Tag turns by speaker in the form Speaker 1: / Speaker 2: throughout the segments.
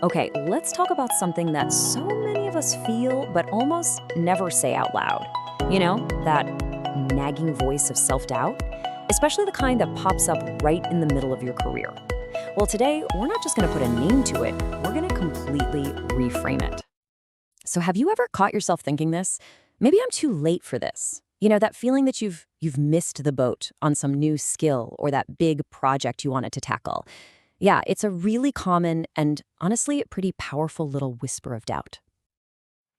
Speaker 1: Okay, let's talk about something that so many of us feel but almost never say out loud. You know, that nagging voice of self-doubt, especially the kind that pops up right in the middle of your career. Well, today, we're not just going to put a name to it, we're going to completely reframe it. So have you ever caught yourself thinking this? Maybe I'm too late for this. You know, that feeling that you've missed the boat on some new skill or that big project you wanted to tackle. Yeah, it's a really common and honestly pretty powerful little whisper of doubt.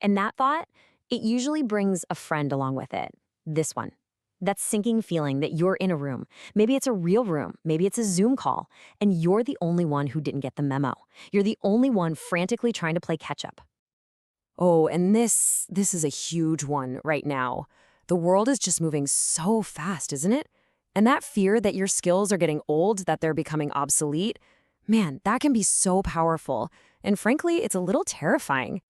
Speaker 1: And that thought, it usually brings a friend along with it. This one. That sinking feeling that you're in a room. Maybe it's a real room, maybe it's a Zoom call, and you're the only one who didn't get the memo. You're the only one frantically trying to play catch up. Oh, and this is a huge one right now. The world is just moving so fast, isn't it? And that fear that your skills are getting old, that they're becoming obsolete, man, that can be so powerful. And frankly, it's a little terrifying.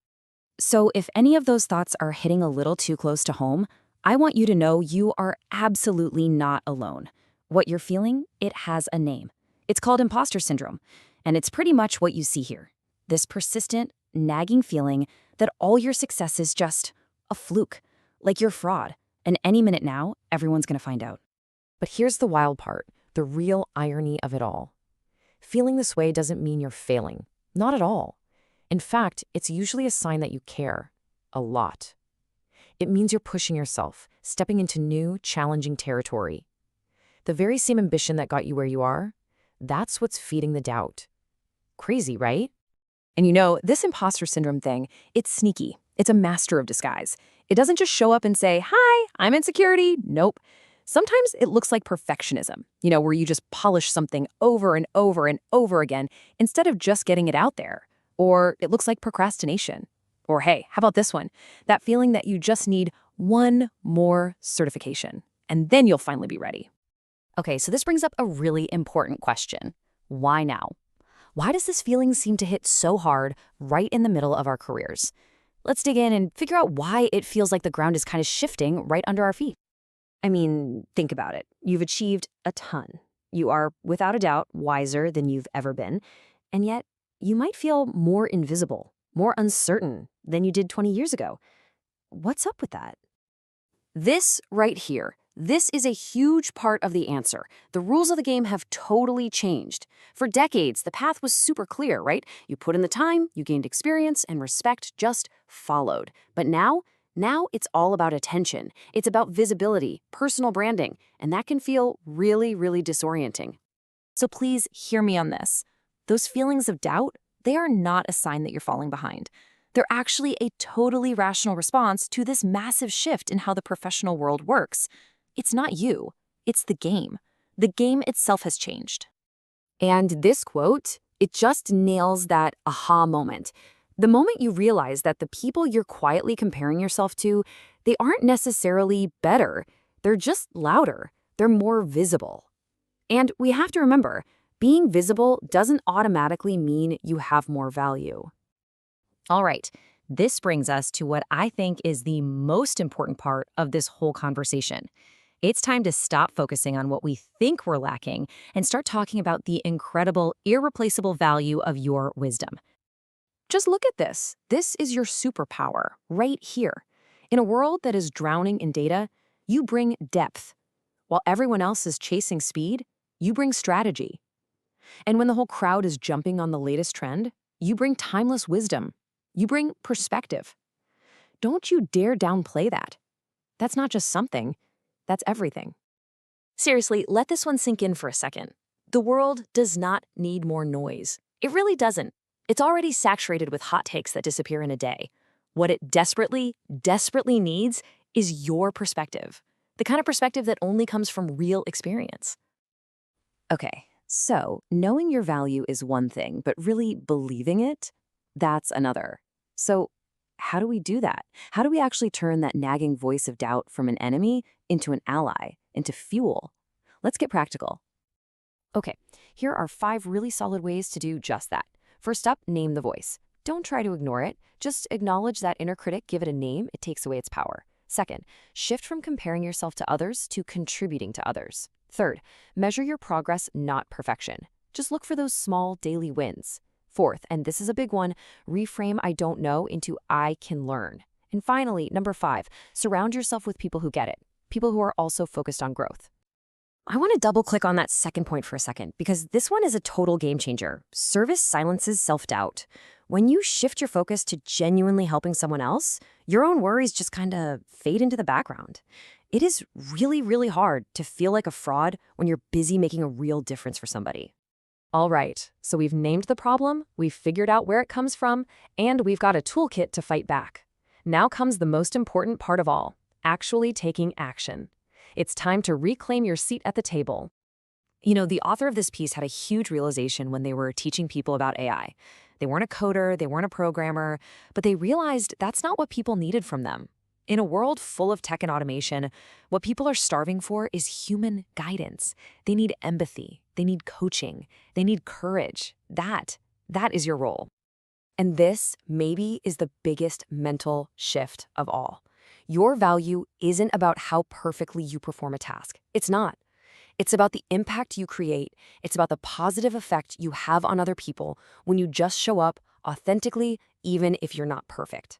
Speaker 1: So if any of those thoughts are hitting a little too close to home, I want you to know you are absolutely not alone. What you're feeling, it has a name. It's called imposter syndrome, and it's pretty much what you see here. This persistent, nagging feeling that all your success is just a fluke, like you're fraud, and any minute now, everyone's gonna find out.
Speaker 2: But here's the wild part, the real irony of it all. Feeling this way doesn't mean you're failing. Not at all. In fact, it's usually a sign that you care. A lot. It means you're pushing yourself, stepping into new, challenging territory. The very same ambition that got you where you are, that's what's feeding the doubt. Crazy, right?
Speaker 1: And you know, this imposter syndrome thing, it's sneaky. It's a master of disguise. It doesn't just show up and say, "Hi, I'm insecurity." Nope. Sometimes it looks like perfectionism, you know, where you just polish something over and over and over again instead of just getting it out there. Or it looks like procrastination. Or hey, how about this one? That feeling that you just need one more certification, and then you'll finally be ready. Okay, so this brings up a really important question. Why now? Why does this feeling seem to hit so hard right in the middle of our careers? Let's dig in and figure out why it feels like the ground is kind of shifting right under our feet. I mean, think about it. You've achieved a ton. You are, without a doubt, wiser than you've ever been. And yet, you might feel more invisible, more uncertain than you did 20 years ago. What's up with that? This right here, this is a huge part of the answer. The rules of the game have totally changed. For decades, the path was super clear, right? You put in the time, you gained experience, and respect just followed. But now it's all about attention. It's about visibility, personal branding, and that can feel really, really disorienting. So please hear me on this. Those feelings of doubt, they are not a sign that you're falling behind. They're actually a totally rational response to this massive shift in how the professional world works. It's not you, it's the game. The game itself has changed. And this quote, it just nails that aha moment. The moment you realize that the people you're quietly comparing yourself to, they aren't necessarily better. They're just louder. They're more visible. And we have to remember, being visible doesn't automatically mean you have more value. All right, this brings us to what I think is the most important part of this whole conversation. It's time to stop focusing on what we think we're lacking and start talking about the incredible, irreplaceable value of your wisdom. Just look at this. This is your superpower right here. In a world that is drowning in data, you bring depth. While everyone else is chasing speed, you bring strategy. And when the whole crowd is jumping on the latest trend, you bring timeless wisdom. You bring perspective. Don't you dare downplay that. That's not just something, that's everything. Seriously, let this one sink in for a second. The world does not need more noise. It really doesn't. It's already saturated with hot takes that disappear in a day. What it desperately, desperately needs is your perspective. The kind of perspective that only comes from real experience. Okay, so knowing your value is one thing, but really believing it, that's another. So how do we do that? How do we actually turn that nagging voice of doubt from an enemy into an ally, into fuel? Let's get practical. Okay, here are 5 really solid ways to do just that. First up, name the voice. Don't try to ignore it. Just acknowledge that inner critic, give it a name, it takes away its power. Second, shift from comparing yourself to others to contributing to others. Third, measure your progress, not perfection. Just look for those small daily wins. Fourth, and this is a big one, reframe I don't know into I can learn. And finally, number 5, surround yourself with people who get it, people who are also focused on growth. I want to double click on that second point for a second because this one is a total game changer. Service silences self-doubt. When you shift your focus to genuinely helping someone else, your own worries just kind of fade into the background. It is really, really hard to feel like a fraud when you're busy making a real difference for somebody. All right, so we've named the problem, we've figured out where it comes from, and we've got a toolkit to fight back. Now comes the most important part of all, actually taking action. It's time to reclaim your seat at the table. You know, the author of this piece had a huge realization when they were teaching people about AI. They weren't a coder, they weren't a programmer, but they realized that's not what people needed from them. In a world full of tech and automation, what people are starving for is human guidance. They need empathy, they need coaching, they need courage. That is your role. And this, maybe, is the biggest mental shift of all. Your value isn't about how perfectly you perform a task. It's not. It's about the impact you create. It's about the positive effect you have on other people when you just show up authentically, even if you're not perfect.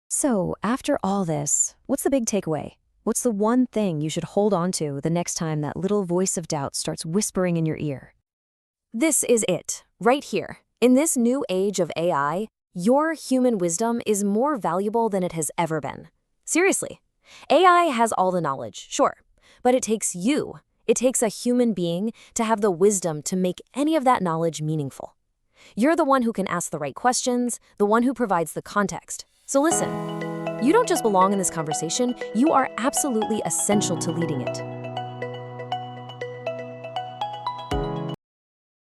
Speaker 1: So, after all this, what's the big takeaway? What's the one thing you should hold on to the next time that little voice of doubt starts whispering in your ear? This is it, right here. In this new age of AI, your human wisdom is more valuable than it has ever been. Seriously, AI has all the knowledge, sure, but it takes you. It takes a human being to have the wisdom to make any of that knowledge meaningful. You're the one who can ask the right questions, the one who provides the context. So listen, you don't just belong in this conversation, you are absolutely essential to leading it.